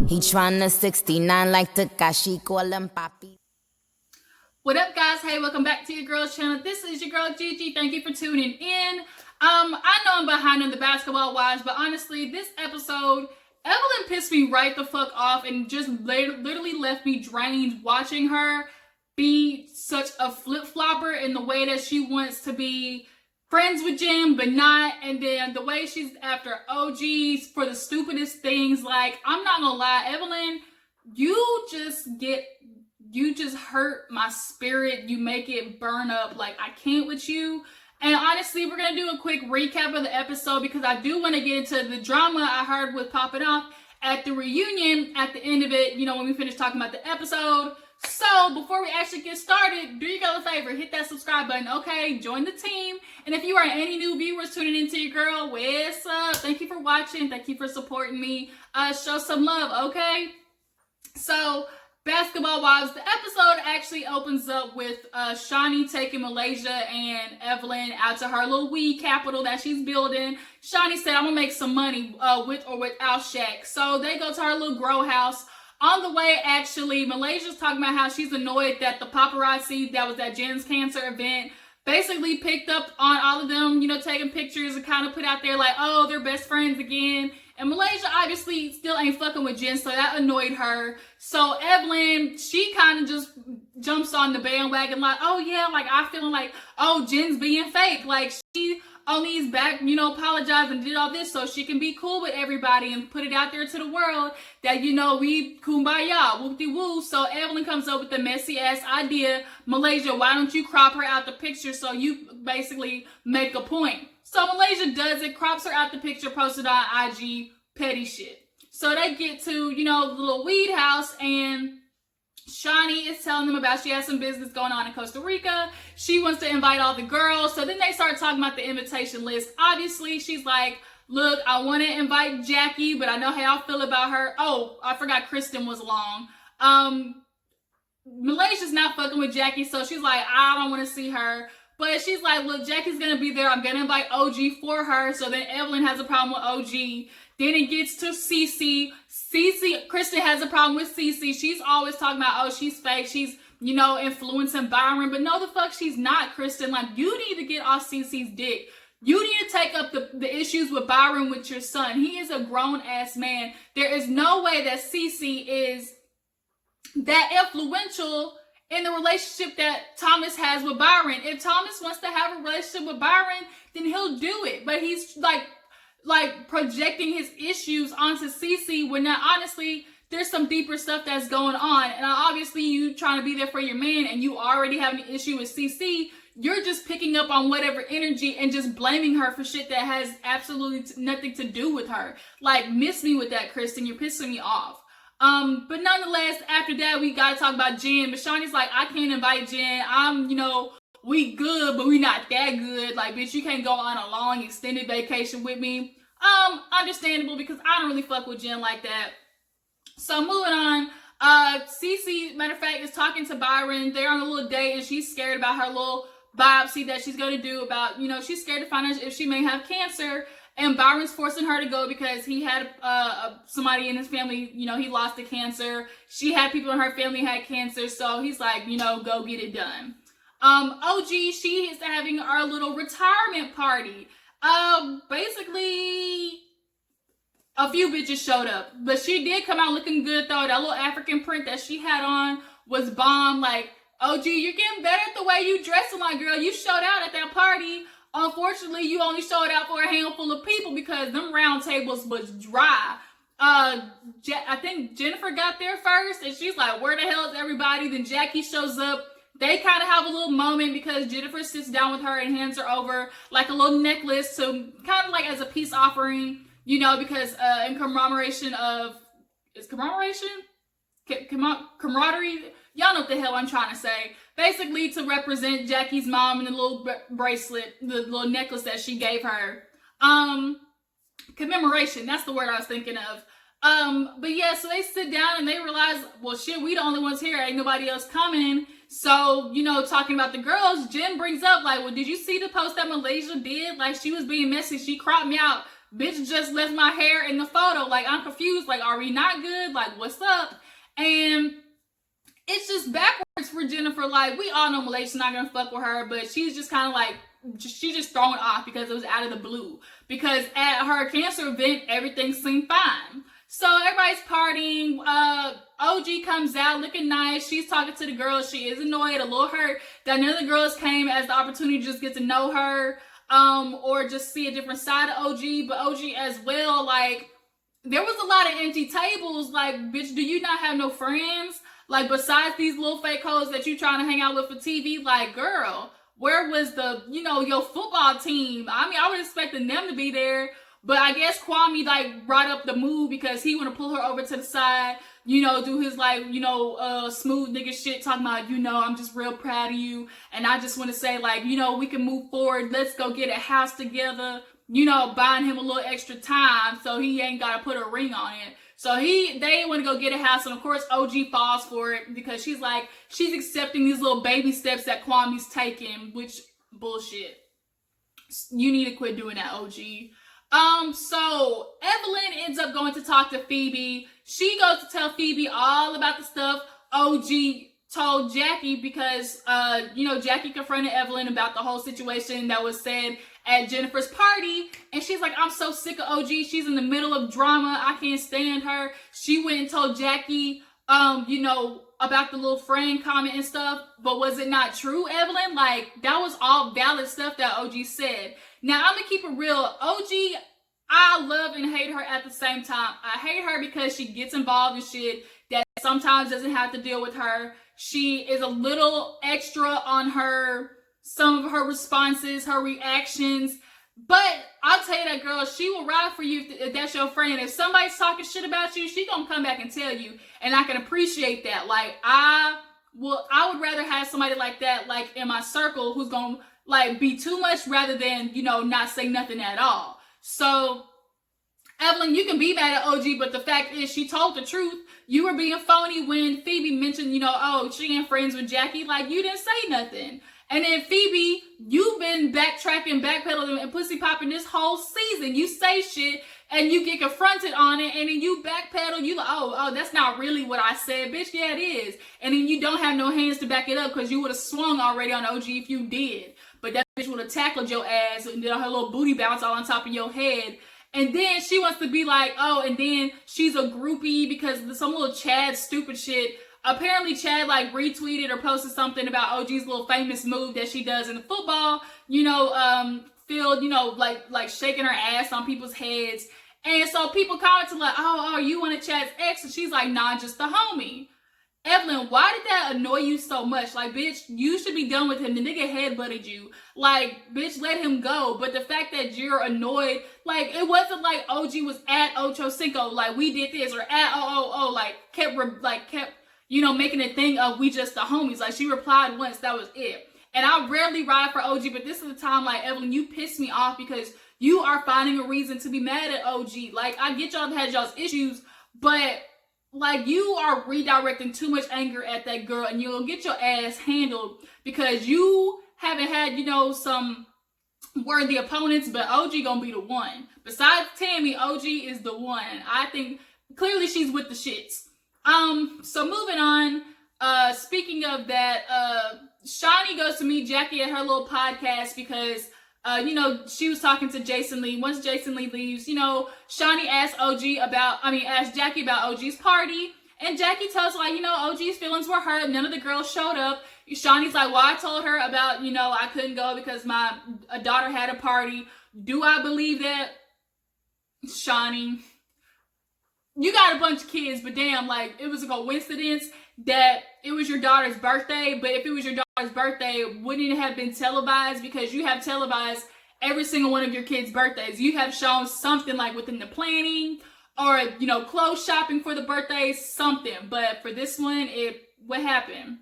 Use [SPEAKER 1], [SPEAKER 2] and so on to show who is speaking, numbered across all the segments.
[SPEAKER 1] He tryna 69 like Takashi, call him Papi.
[SPEAKER 2] What up, guys? Hey, welcome back to your girl's channel. This is your girl Gigi. Thank you for tuning in. I know I'm behind on the basketball wise, but honestly, this episode, Evelyn pissed me right the fuck off and just literally left me drained watching her be such a flip-flopper in the way that she wants to be friends with Jim, but not, and then the way she's after OGs for the stupidest things. Like, I'm not gonna lie, Evelyn, you just hurt my spirit. You make it burn up. Like, I can't with you. And honestly, we're gonna do a quick recap of the episode because I do want to get into the drama I heard was popping off at the reunion at the end of it, you know, when we finish talking about the episode. So before we actually get started, do you guys a favor, hit that subscribe button, okay? Join the team. And if you are any new viewers tuning into your girl, what's up? Thank you for watching. Thank you for supporting me. Show some love, okay? So basketball wise, the episode actually opens up with Shaunie taking Malaysia and Evelyn out to her little weed capital that she's building. Shaunie said, I'm gonna make some money with or without Shaq. So they go to her little grow house. On the way, actually, Malaysia's talking about how she's annoyed that the paparazzi that was at Jen's cancer event basically picked up on all of them, you know, taking pictures and kind of put out there like, oh, they're best friends again. And Malaysia obviously still ain't fucking with Jen, so that annoyed her. So Evelyn, she kind of just jumps on the bandwagon like, oh yeah, like I feeling like, oh, Jen's being fake. Like she only is back, you know, apologized and did all this so she can be cool with everybody and put it out there to the world that, you know, we kumbaya, whoop-de-woo. So Evelyn comes up with the messy ass idea, Malaysia, why don't you crop her out the picture so you basically make a point. So Malaysia does it, crops her out the picture, posted on IG, petty shit. So they get to, you know, the little weed house and Shaunie is telling them about she has some business going on in Costa Rica. She wants to invite all the girls. So then they start talking about the invitation list. Obviously, she's like, look, I want to invite Jackie, but I know how y'all feel about her. Oh, I forgot Kristen was along. Malaysia's not fucking with Jackie, so she's like, I don't want to see her. But she's like, look, Jackie's going to be there. I'm going to invite OG for her. So then Evelyn has a problem with OG. Then it gets to Cece. Kristen has a problem with Cece. She's always talking about, oh, she's fake. She's, you know, influencing Byron. But no, the fuck, she's not, Kristen. Like, you need to get off Cece's dick. You need to take up the issues with Byron with your son. He is a grown-ass man. There is no way that Cece is that influential in the relationship that Thomas has with Byron. If Thomas wants to have a relationship with Byron, then he'll do it. But he's like projecting his issues onto Cece when now honestly there's some deeper stuff that's going on. And obviously you trying to be there for your man and you already have an issue with Cece. You're just picking up on whatever energy and just blaming her for shit that has absolutely nothing to do with her. Like, miss me with that, Kristen. You're pissing me off. But nonetheless, after that, we gotta talk about Jen. But Shaunie's like, I can't invite Jen. You know, we good, but we not that good. Like, bitch, you can't go on a long extended vacation with me. Understandable because I don't really fuck with Jen like that. So moving on, Cece, matter of fact, is talking to Byron. They're on a little date and she's scared about her little biopsy that she's going to do about, you know, she's scared to find out if she may have cancer. And Byron's forcing her to go because he had somebody in his family, you know, he lost to cancer. She had people in her family had cancer. So he's like, you know, go get it done. OG, she is having our little retirement party. Basically, a few bitches showed up. But she did come out looking good, though. That little African print that she had on was bomb. Like, OG, you're getting better at the way you dressing, my girl. You showed out at that party. Unfortunately, you only showed out for a handful of people because them round tables was dry. I think Jennifer got there first, and she's like, where the hell is everybody? Then Jackie shows up. They kind of have a little moment because Jennifer sits down with her and hands her over like a little necklace to kind of like as a peace offering, you know, because in commemoration of, camaraderie? Y'all know what the hell I'm trying to say. Basically to represent Jackie's mom and the little bracelet, the little necklace that she gave her. Commemoration, that's the word I was thinking of. But yeah, so they sit down and they realize, well shit, we the only ones here, ain't nobody else coming. So, you know, talking about the girls, Jen brings up like, well, did you see the post that Malaysia did? Like, she was being messy. She cropped me out Bitch just left my hair in the photo. Like, I'm confused. Like, are we not good? Like, what's up? And it's just backwards for Jennifer. Like, we all know Malaysia's not gonna fuck with her, but she's just kind of like, she's just thrown off because it was out of the blue. Because at her cancer event, everything seemed fine. So everybody's partying. OG comes out looking nice. She's talking to the girls. She is annoyed, a little hurt that none of the girls came as the opportunity to just get to know her, or just see a different side of OG. But OG as well, like, there was a lot of empty tables. Like, bitch, do you not have no friends? Like, besides these little fake hoes that you trying to hang out with for TV? Like, girl, where was the, you know, your football team? I mean, I was expecting them to be there. But I guess Kwame, like, brought up the move because he want to pull her over to the side, you know, do his, like, you know, smooth nigga shit, talking about, you know, I'm just real proud of you. And I just want to say, like, you know, we can move forward. Let's go get a house together, you know, buying him a little extra time so he ain't got to put a ring on it. So they want to go get a house. And, of course, OG falls for it because she's, like, she's accepting these little baby steps that Kwame's taking, which, bullshit. You need to quit doing that, OG. So Evelyn ends up going to talk to Phoebe. She goes to tell Phoebe all about the stuff OG told Jackie because, you know, Jackie confronted Evelyn about the whole situation that was said at Jennifer's party. And she's like, I'm so sick of OG. She's in the middle of drama. I can't stand her. She went and told Jackie, you know, about the little friend comment and stuff. But was it not true, Evelyn? Like, that was all valid stuff that OG said. Now, I'm going to keep it real. OG, I love and hate her at the same time. I hate her because she gets involved in shit that sometimes doesn't have to deal with her. She is a little extra on some of her responses, her reactions. But I'll tell you that, girl, she will ride for you if that's your friend. If somebody's talking shit about you, she gonna come back and tell you. And I can appreciate that. Like, I would rather have somebody like that, like, in my circle who's gonna, like, be too much rather than, you know, not say nothing at all. So, Evelyn, you can be mad at OG, but the fact is she told the truth. You were being phony when Phoebe mentioned, you know, oh, she ain't friends with Jackie. Like, you didn't say nothing. And then Phoebe, you've been backtracking, backpedaling, and pussy popping this whole season. You say shit, and you get confronted on it, and then you backpedal. You like, oh, that's not really what I said. Bitch, yeah, it is. And then you don't have no hands to back it up because you would have swung already on OG if you did. But that bitch would have tackled your ass and did her little booty bounce all on top of your head. And then she wants to be like, oh, and then she's a groupie because some little Chad stupid shit. Apparently Chad, like, retweeted or posted something about OG's little famous move that she does in the football, you know, field, you know, like shaking her ass on people's heads. And so people commented like, oh, you want Chad's ex? And she's like, nah, just the homie. Evelyn, why did that annoy you so much? Like, bitch, you should be done with him. The nigga headbutted you. Like, bitch, let him go. But the fact that you're annoyed, like, it wasn't like OG was at Ocho Cinco, like, we did this, or at OOO, like, kept, you know, making a thing of we just the homies. Like, she replied once, that was it. And I rarely ride for OG, but this is the time, like, Evelyn, you piss me off because you are finding a reason to be mad at OG. Like, I get y'all had y'all's issues, but, like, you are redirecting too much anger at that girl, and you'll get your ass handled because you haven't had, you know, some worthy opponents, but OG gonna be the one. Besides Tammy, OG is the one. I think clearly she's with the shits. So moving on, speaking of that, Shaunie goes to meet Jackie at her little podcast because, you know, she was talking to Jason Lee. Once Jason Lee leaves, you know, Shaunie asked Jackie about OG's party, and Jackie tells her, like, you know, OG's feelings were hurt. None of the girls showed up. Shaunie's like, well, I told her about, you know, I couldn't go because my daughter had a party. Do I believe that? Shaunie, you got a bunch of kids, but damn, like, it was a coincidence that it was your daughter's birthday. But if it was your daughter's birthday, wouldn't it have been televised? Because you have televised every single one of your kids' birthdays. You have shown something, like, within the planning or, you know, clothes shopping for the birthdays, something. But for this one, what happened?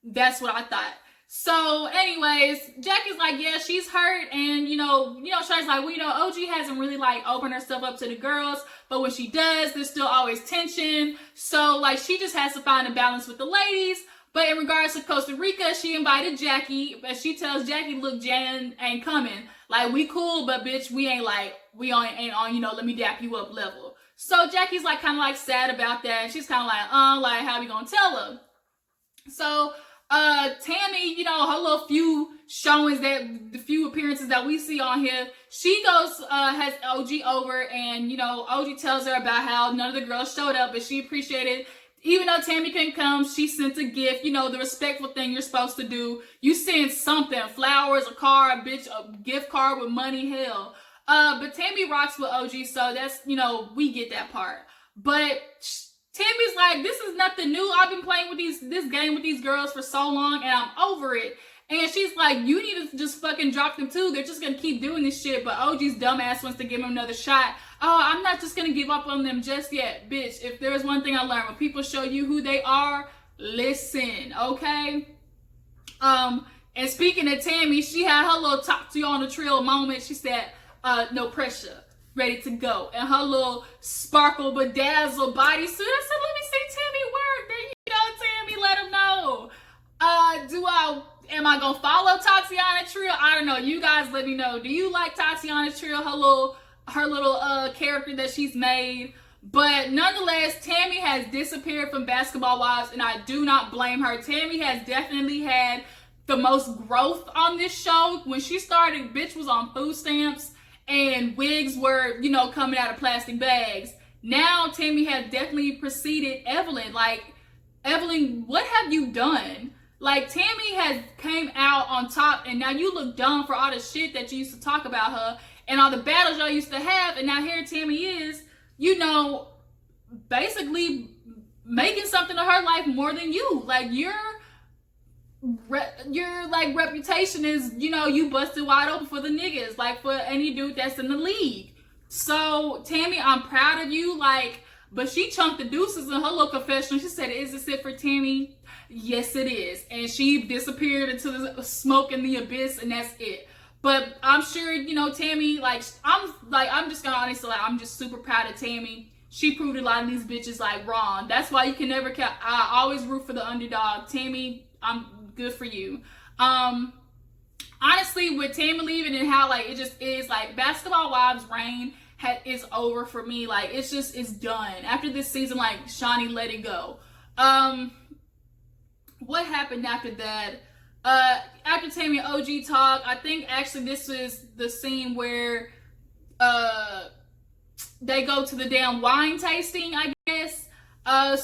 [SPEAKER 2] That's what I thought. So, anyways, Jackie's like, yeah, she's hurt, and, you know, Shaunie's like, well, you know, OG hasn't really, like, opened herself up to the girls, but when she does, there's still always tension, so, like, she just has to find a balance with the ladies. But in regards to Costa Rica, she invited Jackie, but she tells Jackie, look, Jan ain't coming. Like, we cool, but bitch, we ain't, like, we ain't on, you know, let me dap you up level. So Jackie's like kind of like sad about that. And she's kind of like how we gonna tell her? So Tammy, you know, her little few showings, that the few appearances that we see on here, she goes, has OG over, and, you know, OG tells her about how none of the girls showed up, but she appreciated, even though Tammy couldn't come, she sent a gift, you know, the respectful thing you're supposed to do. You send something, flowers, a card, bitch, a gift card with money, hell. But Tammy rocks with OG, so that's, you know, we get that part. But Tammy's like, this is nothing new. I've been playing with this game with these girls for so long, and I'm over it. And she's like, you need to just fucking drop them too. They're just gonna keep doing this shit. But OG's dumbass wants to give him another shot. Oh, I'm not just gonna give up on them just yet. Bitch, if there's one thing I learned, when people show you who they are, listen, okay? And speaking of Tammy, she had her little talk to you on the trail moment. She said, no pressure, ready to go. And her little sparkle bedazzle bodysuit. I said, let me see Tammy work. There you go, Tammy, let them know. Am I gonna follow Tatiana Trill? I don't know. You guys let me know. Do you like Tatiana Trill, her little character that she's made? But nonetheless, Tammy has disappeared from Basketball Wives, and I do not blame her. Tammy has definitely had the most growth on this show. When she started, bitch was on food stamps, and wigs were, you know, coming out of plastic bags. Now, Tammy has definitely preceded Evelyn. Like, Evelyn, what have you done? Like, Tammy has came out on top, and now you look dumb for all the shit that you used to talk about her, and all the battles y'all used to have, and now here Tammy is, you know, basically making something of her life more than you. Like, your like reputation is, you know, you busted wide open for the niggas, like for any dude that's in the league. So Tammy, I'm proud of you. Like, but she chunked the deuces in her little confessional. She said, is this it for Tammy? Yes, it is. And she disappeared into the smoke in the abyss, and that's it. But I'm sure, you know, Tammy, I'm just gonna honestly, like, I'm just super proud of Tammy. She proved a lot of these bitches like wrong. That's why you can never I always root for the underdog. Tammy, I'm good for you. Honestly, with Tammy leaving and how like it just is, like, Basketball Wives reign is over for me. Like, it's done after this season. Like, Shaunie let it go. What happened after that? After Tammy and OG talk, I think actually this was the scene where they go to the damn wine tasting, I guess.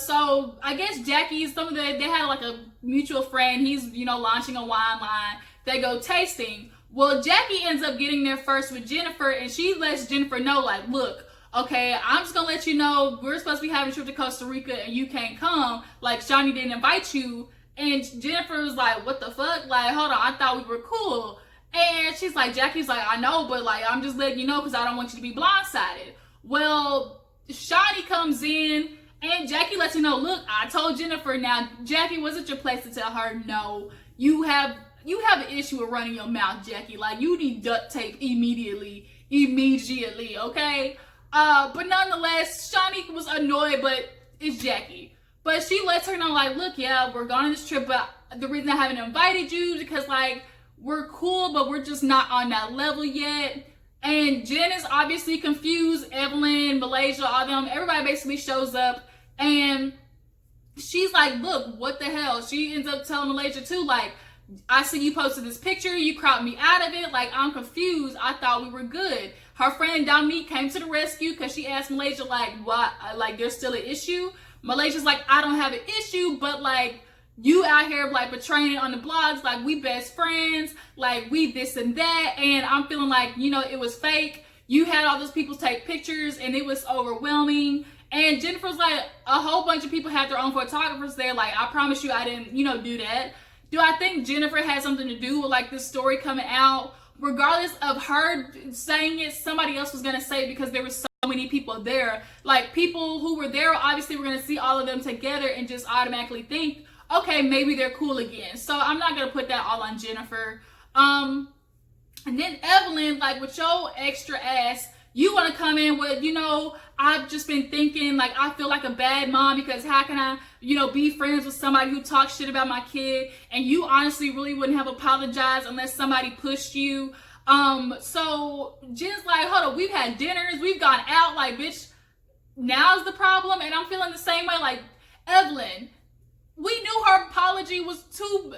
[SPEAKER 2] So I guess they had like a mutual friend. He's, you know, launching a wine line. They go tasting. Well, Jackie ends up getting there first with Jennifer, and she lets Jennifer know, like, look, okay, I'm just gonna let you know we're supposed to be having a trip to Costa Rica and you can't come. Like, Shaunie didn't invite you. And Jennifer was like, what the fuck? Like, hold on, I thought we were cool. And she's like, Jackie's like, I know, but like, I'm just letting you know because I don't want you to be blindsided. Well, Shaunie comes in and Jackie lets you know, look, I told Jennifer. Now, Jackie, was it your place to tell her, no, you have an issue with running your mouth, Jackie. Like, you need duct tape immediately, okay? But nonetheless, Shaunie was annoyed, but it's Jackie. But she lets her know, like, look, yeah, we're going on this trip, but the reason I haven't invited you is because, like, we're cool, but we're just not on that level yet. And Jen is obviously confused. Evelyn, Malaysia, all them, everybody basically shows up. And she's like, look, what the hell? She ends up telling Malaysia, too, like, I see you posted this picture. You cropped me out of it. Like, I'm confused. I thought we were good. Her friend Dominique came to the rescue because she asked Malaysia, like, what? Like, there's still an issue? Malaysia's like, I don't have an issue, but, like, you out here, like, betraying it on the blogs, like, we best friends, like, we this and that, and I'm feeling like, you know, it was fake. You had all those people take pictures, and it was overwhelming. And Jennifer's like, a whole bunch of people had their own photographers there. Like, I promise you I didn't, you know, do that. Do I think Jennifer had something to do with, like, this story coming out? Regardless of her saying it, somebody else was going to say it because there was so many people there. Like, people who were there, obviously, we're going to see all of them together and just automatically think, okay, maybe they're cool again. So I'm not going to put that all on Jennifer. And then Evelyn, like, with your extra ass, you want to come in with, you know, I've just been thinking, like, I feel like a bad mom because how can I, you know, be friends with somebody who talks shit about my kid? And you honestly really wouldn't have apologized unless somebody pushed you. So Jen's like, hold up, we've had dinners, we've gone out, like, bitch, now's the problem. And I'm feeling the same way. Like, Evelyn, we knew her apology was two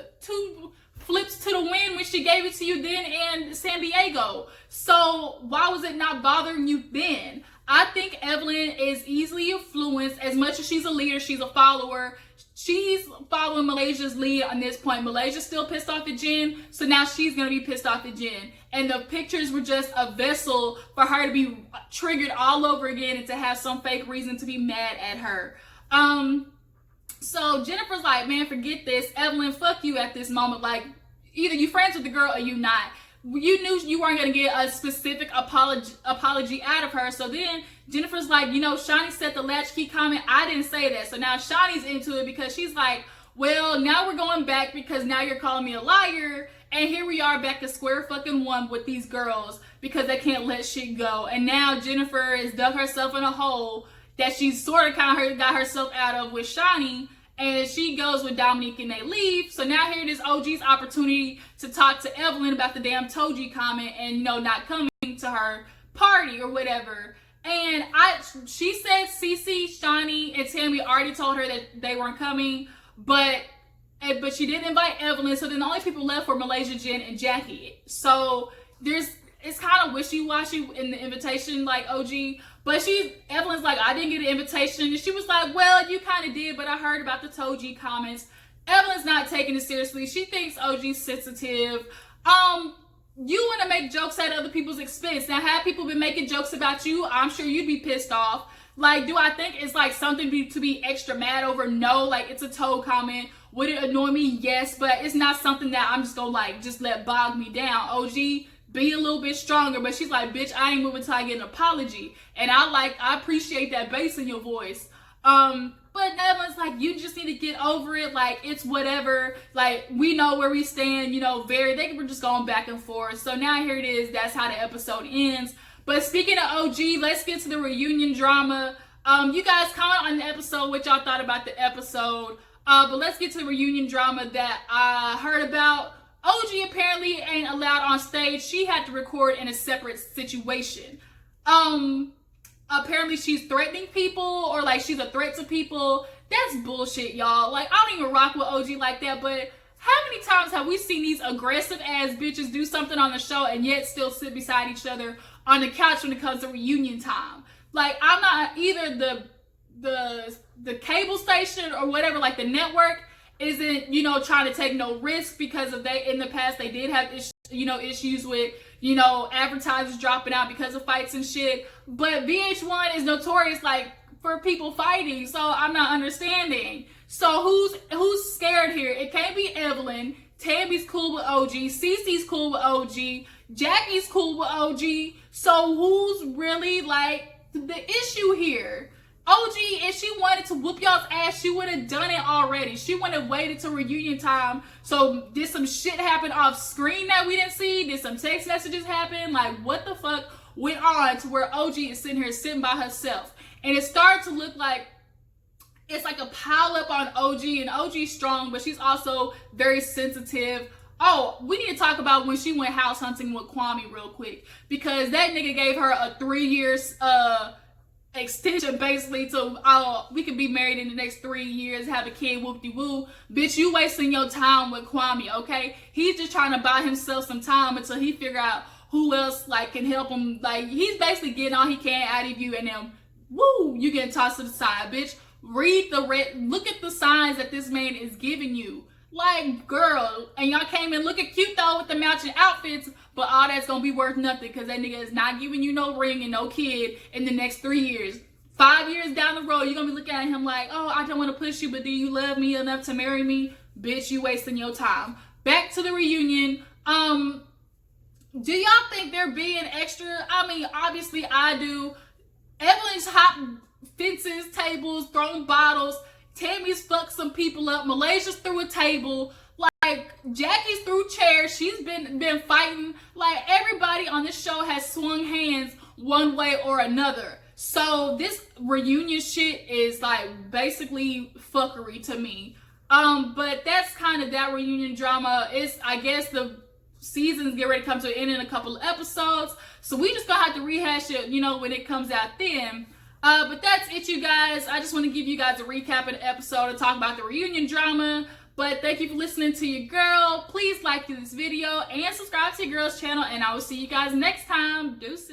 [SPEAKER 2] flips to the wind when she gave it to you then in San Diego. So why was it not bothering you then? I think Evelyn is easily influenced. As much as she's a leader, she's a follower. She's following Malaysia's lead on this point. Malaysia's still pissed off at Jen, so now she's going to be pissed off at Jen. And the pictures were just a vessel for her to be triggered all over again and to have some fake reason to be mad at her. So Jennifer's like, man, forget this. Evelyn, fuck you at this moment. Like, either you friends with the girl or you not. You knew you weren't going to get a specific apology out of her. So then Jennifer's like, you know, Shaunie said the latchkey comment. I didn't say that. So now Shaunie's into it because she's like, well, now we're going back because now you're calling me a liar. And here we are back to square fucking one with these girls because they can't let shit go. And now Jennifer has dug herself in a hole that she's sort of kind of got herself out of with Shaunie. And she goes with Dominique and they leave. So now here it is OG's opportunity to talk to Evelyn about the damn Toji comment and, you know, not coming to her party or whatever. And she said Cece, Shaunie, and Tammy already told her that they weren't coming, but she did invite Evelyn. So then the only people left were Malaysia, Jen, and Jackie. So it's kind of wishy-washy in the invitation, like OG. But Evelyn's like, I didn't get an invitation. And she was like, well, you kind of did, but I heard about the Toji comments. Evelyn's not taking it seriously. She thinks OG's sensitive. You want to make jokes at other people's expense. Now, have people been making jokes about you? I'm sure you'd be pissed off. Like, do I think it's like something to be extra mad over? No, like, it's a toe comment. Would it annoy me? Yes, but it's not something that I'm just gonna like just let bog me down. OG, be a little bit stronger. But she's like, bitch, I ain't moving till I get an apology. And I appreciate that bass in your voice. But Evelyn's like, you just need to get over it. Like, it's whatever. Like, we know where we stand, you know, they were just going back and forth. So now here it is. That's how the episode ends. But speaking of OG, let's get to the reunion drama. You guys comment on the episode what y'all thought about the episode. But let's get to the reunion drama that I heard about. OG apparently ain't allowed on stage. She had to record in a separate situation. Apparently she's threatening people or like she's a threat to people. That's bullshit, y'all. Like, I don't even rock with OG like that, but how many times have we seen these aggressive ass bitches do something on the show and yet still sit beside each other on the couch when it comes to reunion time? Like, I'm not either the cable station or whatever, like the network isn't, you know, trying to take no risk because of in the past they did have issues with, you know, advertisers dropping out because of fights and shit. But VH1 is notorious like for people fighting, so I'm not understanding. So who's scared here? It can't be Evelyn. Tammy's cool with OG. Cece's cool with OG. Jackie's cool with OG. So who's really like the issue here? OG, if she wanted to whoop y'all's ass, she would have done it already. She wouldn't have waited till reunion time. So did some shit happen off screen that we didn't see? Did some text messages happen? Like, what the fuck went on to where OG is sitting by herself? And it started to look like it's like a pile up on OG, and OG's strong, but she's also very sensitive. Oh, we need to talk about when she went house hunting with Kwame real quick, because that nigga gave her a 3 years extension basically to we could be married in the next 3 years, have a kid, whoop-de-woo. Bitch, you wasting your time with Kwame, okay? He's just trying to buy himself some time until he figure out who else like can help him. Like, he's basically getting all he can out of you, and then woo, you getting tossed to the side, bitch. Look at the signs that this man is giving you. Like, girl, and y'all came in looking cute though with the matching outfits, but all that's gonna be worth nothing because that nigga is not giving you no ring and no kid in the next 3 years. 5 years down the road, you're gonna be looking at him like, oh, I don't want to push you, but do you love me enough to marry me? Bitch, you wasting your time. Back to the reunion. Do y'all think they're being extra? I mean, obviously I do. Evelyn's hot fences, tables, throwing bottles. Tammy's fucked some people up. Malaysia's threw a table. Like, Jackie's threw chairs. She's been fighting. Like, everybody on this show has swung hands one way or another. So this reunion shit is like basically fuckery to me. But that's kind of that reunion drama. It's, I guess, the season's get ready to come to an end in a couple of episodes. So we just gonna have to rehash it, you know, when it comes out then. But that's it, you guys. I just want to give you guys a recap of the episode and talk about the reunion drama. But thank you for listening to your girl. Please like this video and subscribe to your girl's channel. And I will see you guys next time. Deuces.